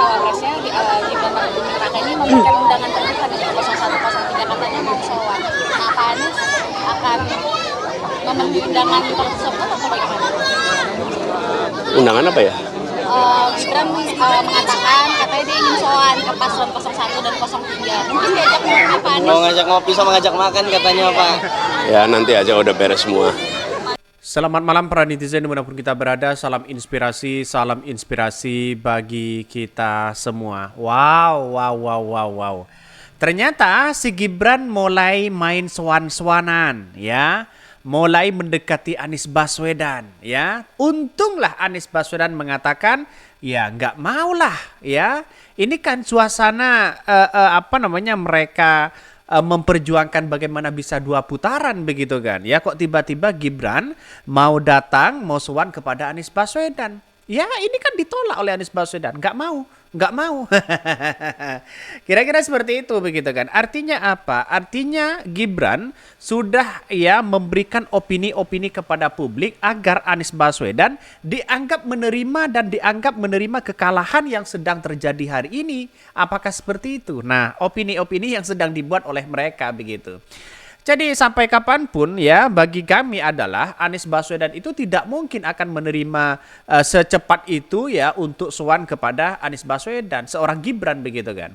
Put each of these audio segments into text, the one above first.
cawapresnya Gibran Raka ini memberikan undangan terbuka nih 0103 katanya mau sowan. Nah, Pak Anies akan memenuhi undangan tersebut atau bagaimana? Undangan apa ya? Gibran mengatakan katanya dia ingin sowan ke paslon 01 dan 03. Mungkin diajak ngopi Pak Anies. Mau ngajak ngopi sama ngajak makan katanya Pak. Ya nanti aja, udah beres semua. Selamat malam para netizen dimanapun kita berada, salam inspirasi bagi kita semua. Wow. Ternyata si Gibran mulai main swan-swanan ya. Mulai mendekati Anies Baswedan ya. Untunglah Anies Baswedan mengatakan ya nggak maulah ya. Ini kan suasana mereka memperjuangkan bagaimana bisa 2 putaran begitu kan ya, kok tiba-tiba Gibran mau datang mau sowan kepada Anies Baswedan. Ya ini kan ditolak oleh Anies Baswedan, nggak mau. Kira-kira seperti itu begitu kan. Artinya apa? Artinya Gibran sudah ya memberikan opini-opini kepada publik agar Anies Baswedan dianggap menerima dan dianggap menerima kekalahan yang sedang terjadi hari ini. Apakah seperti itu? Nah, opini-opini yang sedang dibuat oleh mereka begitu. Jadi sampai kapanpun ya bagi kami adalah Anies Baswedan itu tidak mungkin akan menerima secepat itu ya untuk sowan kepada Anies Baswedan, seorang Gibran begitu kan.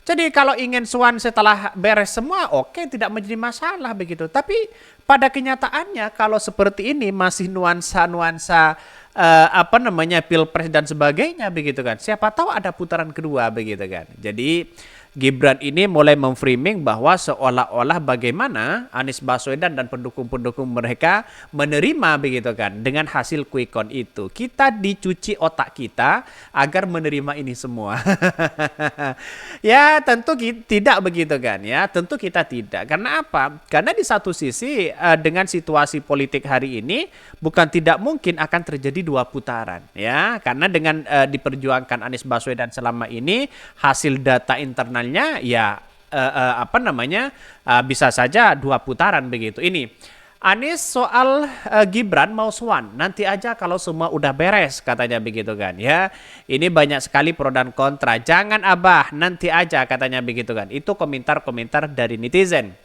Jadi kalau ingin sowan setelah beres semua oke, tidak menjadi masalah begitu. Tapi pada kenyataannya kalau seperti ini masih nuansa-nuansa Pilpres dan sebagainya begitu kan. Siapa tahu ada putaran kedua begitu kan. Jadi Gibran ini mulai memframing bahwa seolah-olah bagaimana Anies Baswedan dan pendukung-pendukung mereka menerima begitu kan dengan hasil quick count itu. Kita dicuci otak kita agar menerima ini semua. Ya tentu tidak begitu kan ya. Tentu kita tidak. Karena apa? Karena di satu sisi dengan situasi politik hari ini bukan tidak mungkin akan terjadi 2 putaran ya. Karena dengan diperjuangkan Anies Baswedan selama ini hasil data internal ya bisa saja 2 putaran begitu. Ini Anies soal Gibran mau sowan nanti aja kalau semua udah beres katanya begitu kan ya. Ini banyak sekali pro dan kontra. Jangan abah, nanti aja katanya begitu kan. Itu komentar-komentar dari netizen.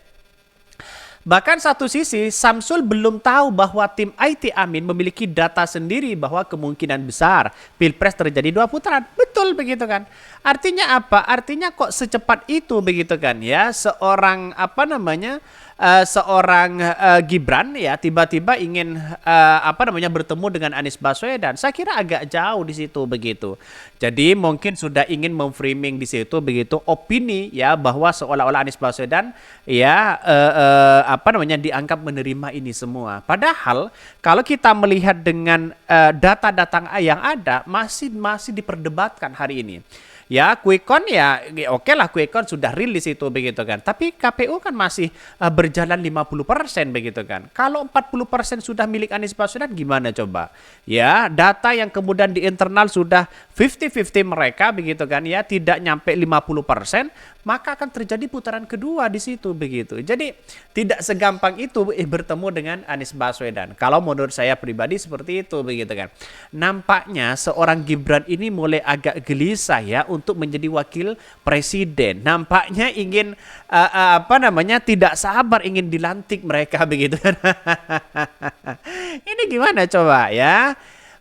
Bahkan satu sisi, Samsul belum tahu bahwa tim IT Amin memiliki data sendiri bahwa kemungkinan besar Pilpres terjadi 2 putaran. Betul begitu kan. Artinya apa? Artinya kok secepat itu begitu kan ya. Seorang Gibran ya tiba-tiba ingin bertemu dengan Anies Baswedan. Saya kira agak jauh di situ begitu. Jadi mungkin sudah ingin memframing di situ begitu opini ya bahwa seolah-olah Anies Baswedan ya dianggap menerima ini semua. Padahal kalau kita melihat dengan data-data yang ada masih diperdebatkan hari ini. Ya, quick count ya oke lah, quick count sudah rilis itu begitu kan. Tapi KPU kan masih berjalan 50% begitu kan. Kalau 40% sudah milik Anies Baswedan gimana coba? Ya, data yang kemudian di internal sudah 50-50 mereka begitu kan ya, tidak nyampe 50%, maka akan terjadi putaran kedua di situ begitu. Jadi tidak segampang itu bertemu dengan Anies Baswedan. Kalau menurut saya pribadi seperti itu begitu kan. Nampaknya seorang Gibran ini mulai agak gelisah ya untuk menjadi wakil presiden. Nampaknya ingin tidak sabar ingin dilantik mereka begitu kan. Ini gimana coba ya?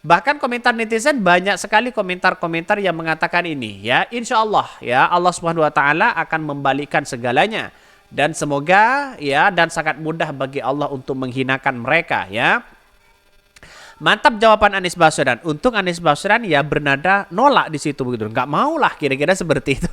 Bahkan komentar netizen banyak sekali komentar-komentar yang mengatakan ini ya, insya Allah ya Allah Subhanahu Wa Taala akan membalikkan segalanya dan semoga ya dan sangat mudah bagi Allah untuk menghinakan mereka ya. Mantap jawaban Anies Baswedan. Untung Anies Baswedan ya bernada nolak di situ begitu. Nggak mau lah kira-kira seperti itu.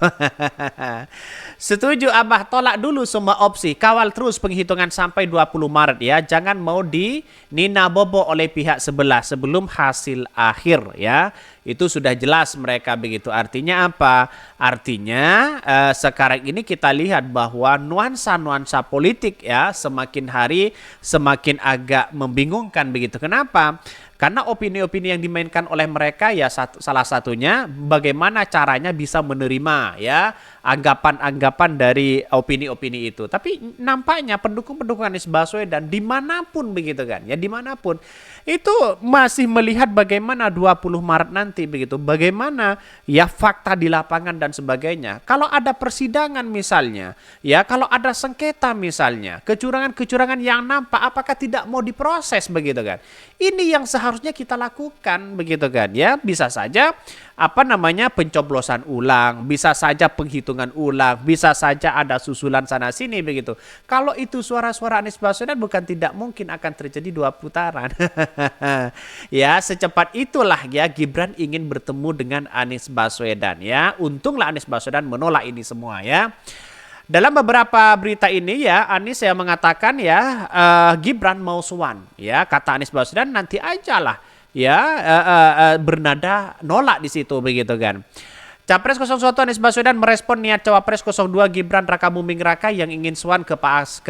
Setuju Abah, tolak dulu semua opsi. Kawal terus penghitungan sampai 20 Maret ya. Jangan mau dinina bobo oleh pihak sebelah sebelum hasil akhir ya. Itu sudah jelas mereka begitu. Artinya apa? Artinya sekarang ini kita lihat bahwa nuansa-nuansa politik ya semakin hari semakin agak membingungkan begitu. Kenapa? Karena opini-opini yang dimainkan oleh mereka ya salah satunya bagaimana caranya bisa menerima ya anggapan-anggapan dari opini-opini itu. Tapi nampaknya pendukung-pendukung Anies Baswedan dimanapun begitu kan, ya dimanapun itu masih melihat bagaimana 20 Maret nanti begitu, bagaimana ya fakta di lapangan dan sebagainya. Kalau ada persidangan misalnya, ya kalau ada sengketa misalnya, kecurangan-kecurangan yang nampak, apakah tidak mau diproses begitu kan? Ini yang seharusnya kita lakukan begitu kan, ya bisa saja pencoblosan ulang, bisa saja penghitungan ulang, bisa saja ada susulan sana sini begitu. Kalau itu suara-suara Anies Baswedan bukan tidak mungkin akan terjadi 2 putaran. Ya, secepat itulah ya Gibran ingin bertemu dengan Anies Baswedan ya. Untunglah Anies Baswedan menolak ini semua ya. Dalam beberapa berita ini ya Anies yang mengatakan ya Gibran mau sowan ya, kata Anies Baswedan nanti aja lah ya bernada nolak di situ begitu kan. Capres 01 Anies Baswedan merespon niat Cawapres 02 Gibran Raka Buming Raka yang ingin sowan ke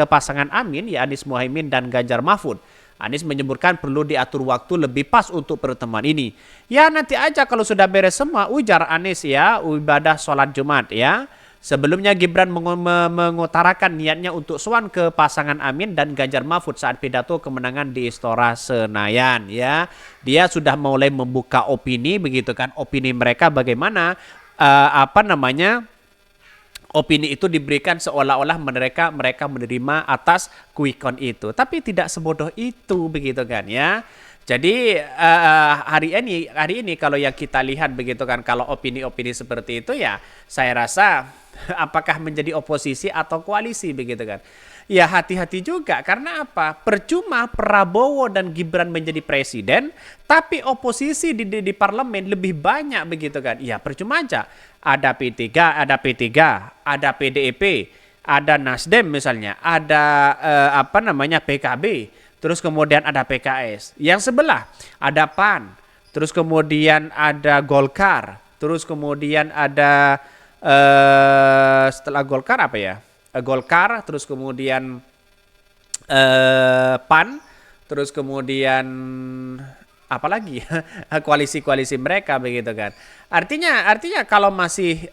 pasangan Amin ya Anies Muhaimin dan Ganjar Mahfud. Anies menyebutkan perlu diatur waktu lebih pas untuk pertemuan ini. Ya nanti aja kalau sudah beres semua, ujar Anies ya, ibadah sholat Jumat ya. Sebelumnya Gibran mengutarakan niatnya untuk sowan ke pasangan Amin dan Ganjar Mahfud saat pidato kemenangan di Istora Senayan ya. Dia sudah mulai membuka opini begitu kan, opini mereka bagaimana opini itu diberikan seolah-olah mereka menerima atas quick count itu, tapi tidak sebodoh itu begitu kan ya. Jadi hari ini kalau yang kita lihat begitu kan, kalau opini-opini seperti itu ya saya rasa apakah menjadi oposisi atau koalisi begitu kan. Ya hati-hati juga, karena apa? Percuma Prabowo dan Gibran menjadi presiden, tapi oposisi di parlemen lebih banyak begitu kan. Ya percuma aja. Ada P3, ada PDIP, ada Nasdem misalnya, ada PKB, terus kemudian ada PKS. Yang sebelah ada PAN, terus kemudian ada Golkar, terus kemudian ada setelah Golkar apa ya? Golkar, terus kemudian PAN, terus kemudian apalagi koalisi-koalisi mereka begitu kan. Artinya kalau masih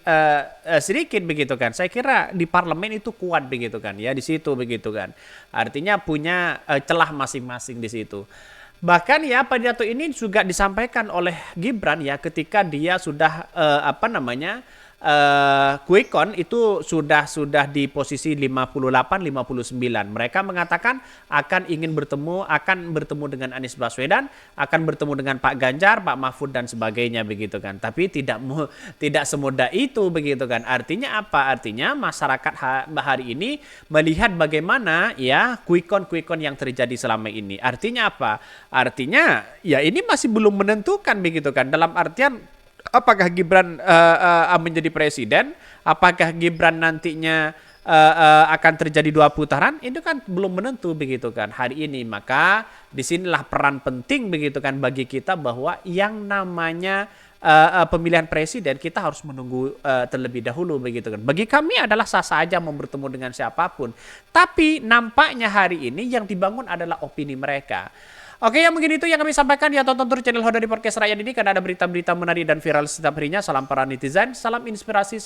sedikit begitu kan, saya kira di parlemen itu kuat begitu kan ya, di situ begitu kan. Artinya punya celah masing-masing di situ. Bahkan ya pidato ini juga disampaikan oleh Gibran ya ketika dia sudah quick count itu sudah di posisi 58-59. Mereka mengatakan akan bertemu dengan Anies Baswedan, akan bertemu dengan Pak Ganjar, Pak Mahfud dan sebagainya begitu kan. Tapi tidak semudah itu begitu kan. Artinya apa? Artinya masyarakat hari ini melihat bagaimana ya quick count yang terjadi selama ini. Artinya apa? Artinya ya ini masih belum menentukan begitu kan. Dalam artian apakah Gibran menjadi presiden? Apakah Gibran nantinya akan terjadi 2 putaran? Itu kan belum menentu begitu kan hari ini. Maka disinilah peran penting begitu kan bagi kita bahwa yang namanya pemilihan presiden kita harus menunggu terlebih dahulu begitu kan. Bagi kami adalah sah saja mau bertemu dengan siapapun. Tapi nampaknya hari ini yang dibangun adalah opini mereka. Oke, yang mungkin itu yang kami sampaikan. Ya, tonton terus channel Hodari Podcast Rakyat ini karena ada berita-berita menarik dan viral setiap harinya. Salam para netizen, salam inspirasi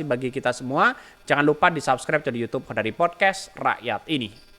bagi kita semua. Jangan lupa di subscribe di YouTube Hodari Podcast Rakyat ini.